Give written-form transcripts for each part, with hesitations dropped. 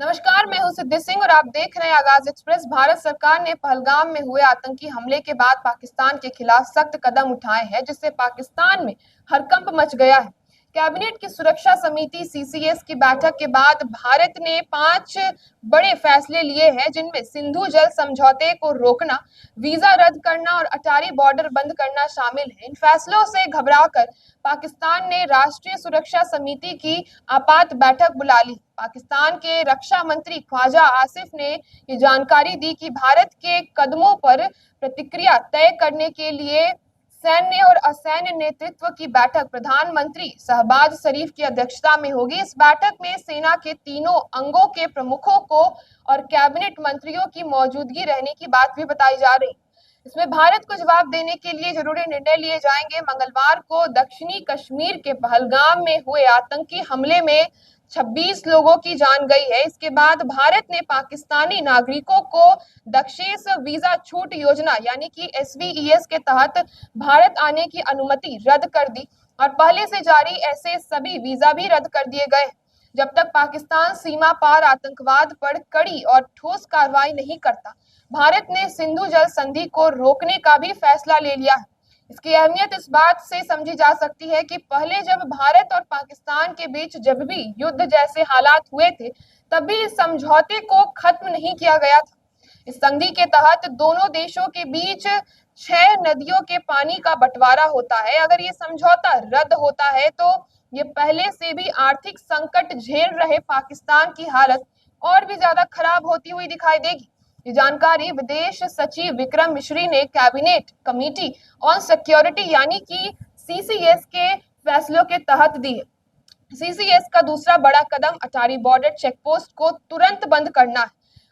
नमस्कार, मैं हूं सिद्धि सिंह और आप देख रहे हैं आगाज एक्सप्रेस। भारत सरकार ने पहलगाम में हुए आतंकी हमले के बाद पाकिस्तान के खिलाफ सख्त कदम उठाए हैं, जिससे पाकिस्तान में हड़कंप मच गया है। कैबिनेट की सुरक्षा समिति सीसीएस की बैठक के बाद भारत ने 5 बड़े फैसले लिए हैं, जिनमें सिंधु जल समझौते को रोकना, वीजा रद्द करना और अटारी बॉर्डर बंद करना शामिल है। इन फैसलों से घबराकर पाकिस्तान ने राष्ट्रीय सुरक्षा समिति की आपात बैठक बुला ली। पाकिस्तान के रक्षा मंत्री ख्वाजा आसिफ ने ये जानकारी दी कि भारत के कदमों पर प्रतिक्रिया तय करने के लिए सैन्य और असैन्य नेतृत्व की बैठक प्रधानमंत्री शहबाज शरीफ की अध्यक्षता में होगी। इस बैठक में सेना के तीनों अंगों के प्रमुखों को और कैबिनेट मंत्रियों की मौजूदगी रहने की बात भी बताई जा रही। इसमें भारत को जवाब देने के लिए जरूरी निर्णय लिए जाएंगे। मंगलवार को दक्षिणी कश्मीर के पहलगाम में हुए आतंकी हमले में 26 लोगों की जान गई है। इसके बाद भारत ने पाकिस्तानी नागरिकों को दक्षेस वीजा छूट योजना यानी कि SVES के तहत भारत आने की अनुमति रद्द कर दी और पहले से जारी ऐसे सभी वीजा भी रद्द कर दिए गए। जब तक पाकिस्तान सीमा पार आतंकवाद पर कड़ी और ठोस कार्रवाई नहीं करता, भारत ने सिंधु जल संधि को रोकने का भी फैसला ले लिया है। इसकी अहमियत इस बात से समझी जा सकती है कि पहले जब भारत और पाकिस्तान के बीच जब भी युद्ध जैसे हालात हुए थे, तब भी इस समझौते को खत्म नहीं किया गया था। इस संधि के तहत दोनों देशों के बीच 6 नदियों के पानी का बंटवारा होता है। अगर ये समझौता रद्द होता है तो ये पहले से भी आर्थिक संकट झेल रहे पाकिस्तान की हालत और भी ज्यादा खराब होती हुई दिखाई देगी। ये जानकारी विदेश सचिव विक्रम मिश्री ने कैबिनेट कमेटी ऑन सिक्योरिटी यानी कि CCS के फैसलों के तहत दी है। CCS का दूसरा बड़ा कदम अटारी बॉर्डर चेकपोस्ट को तुरंत बंद करना है।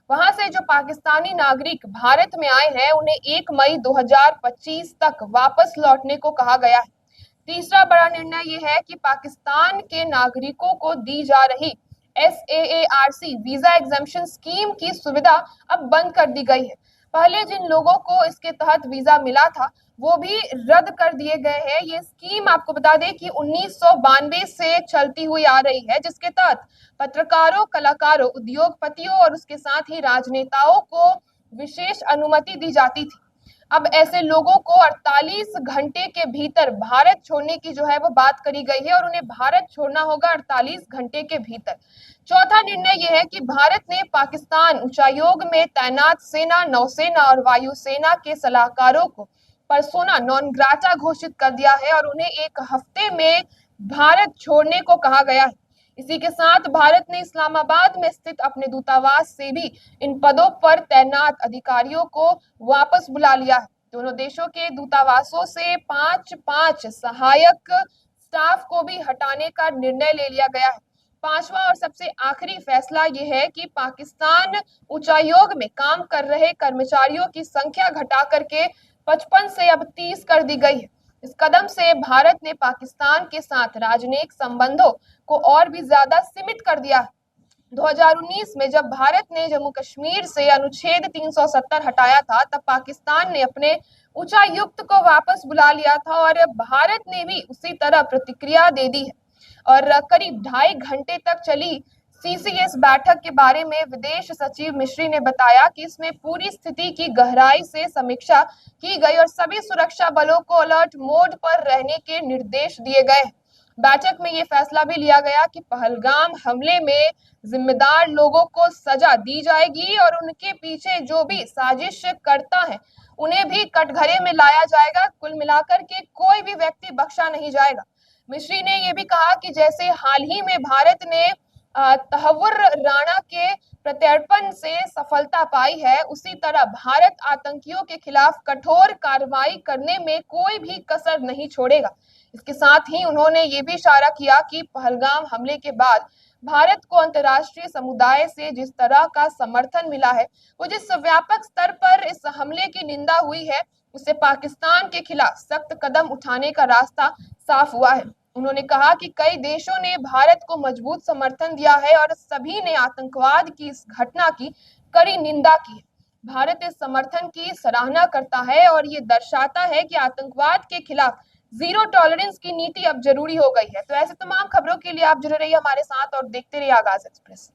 वहां से जो पाकिस्तानी नागरिक भारत में आए हैं, उन्हें 1 मई 2025 तक वापस लौटने को कहा गया है। तीसरा बड़ा निर्णय ये है कि पाकिस्तान के नागरिकों को दी जा रही SAARC वीजा एग्जम्पशन स्कीम की सुविधा अब बंद कर दी गई है। पहले जिन लोगों को इसके तहत वीजा मिला था, वो भी रद्द कर दिए गए हैं। ये स्कीम आपको बता दें कि 1992 से चलती हुई आ रही है, जिसके तहत पत्रकारों, कलाकारों, उद्योगपतियों और उसके साथ ही राजनेताओं को विशेष अनुमति दी जाती थी। अब ऐसे लोगों को 48 घंटे के भीतर भारत छोड़ने की जो है वो बात करी गई है और उन्हें भारत छोड़ना होगा 48 घंटे के भीतर। चौथा निर्णय यह है कि भारत ने पाकिस्तान उच्चायोग में तैनात सेना, नौसेना और वायुसेना के सलाहकारों को पर्सोना नॉन ग्राटा घोषित कर दिया है और उन्हें 1 हफ्ते में भारत छोड़ने को कहा गया है। इसी के साथ भारत ने इस्लामाबाद में स्थित अपने दूतावास से भी इन पदों पर तैनात अधिकारियों को वापस बुला लिया है। दोनों देशों के दूतावासों से 5 सहायक स्टाफ को भी हटाने का निर्णय ले लिया गया है। पांचवा और सबसे आखिरी फैसला यह है कि पाकिस्तान उच्चायोग में काम कर रहे कर्मचारियों की संख्या घटा करके 55 से अब 30 कर दी गई है। इस कदम से भारत ने पाकिस्तान के साथ राजनयिक संबंधों को और भी ज्यादा सीमित कर दिया है। 2019 में जब भारत ने जम्मू कश्मीर से अनुच्छेद 370 हटाया था, तब पाकिस्तान ने अपने उच्चायुक्त को वापस बुला लिया था और भारत ने भी उसी तरह प्रतिक्रिया दे दी है। और करीब 2.5 घंटे तक चली CCS बैठक के बारे में विदेश सचिव मिश्री ने बताया कि इसमें पूरी स्थिति की गहराई से समीक्षा की गई और सभी सुरक्षा बलों को अलर्ट मोड पर रहने के निर्देश दिए गए। बैठक में ये फैसला भी लिया गया कि पहलगाम हमले में जिम्मेदार लोगों को सजा दी जाएगी और उनके पीछे जो भी साजिश करता है, उन्हें भी कटघरे में लाया जाएगा। कुल मिलाकर के कोई भी व्यक्ति बख्शा नहीं जाएगा। मिश्री ने यह भी कहा कि जैसे हाल ही में भारत ने तहव्वुर राणा के प्रत्यर्पण से सफलता पाई है, उसी तरह भारत आतंकियों के खिलाफ कठोर कार्रवाई करने में कोई भी कसर नहीं छोड़ेगा। इसके साथ ही उन्होंने ये भी इशारा किया कि पहलगाम हमले के बाद भारत को अंतर्राष्ट्रीय समुदाय से जिस तरह का समर्थन मिला है, वो जिस व्यापक स्तर पर इस हमले की निंदा हुई है, उससे पाकिस्तान के खिलाफ सख्त कदम उठाने का रास्ता साफ हुआ है। उन्होंने कहा कि कई देशों ने भारत को मजबूत समर्थन दिया है और सभी ने आतंकवाद की इस घटना की कड़ी निंदा की है। भारत इस समर्थन की सराहना करता है और ये दर्शाता है कि आतंकवाद के खिलाफ जीरो टॉलरेंस की नीति अब जरूरी हो गई है। तो ऐसे तमाम खबरों के लिए आप जुड़े रहिए हमारे साथ और देखते रहिए आगाज एक्सप्रेस।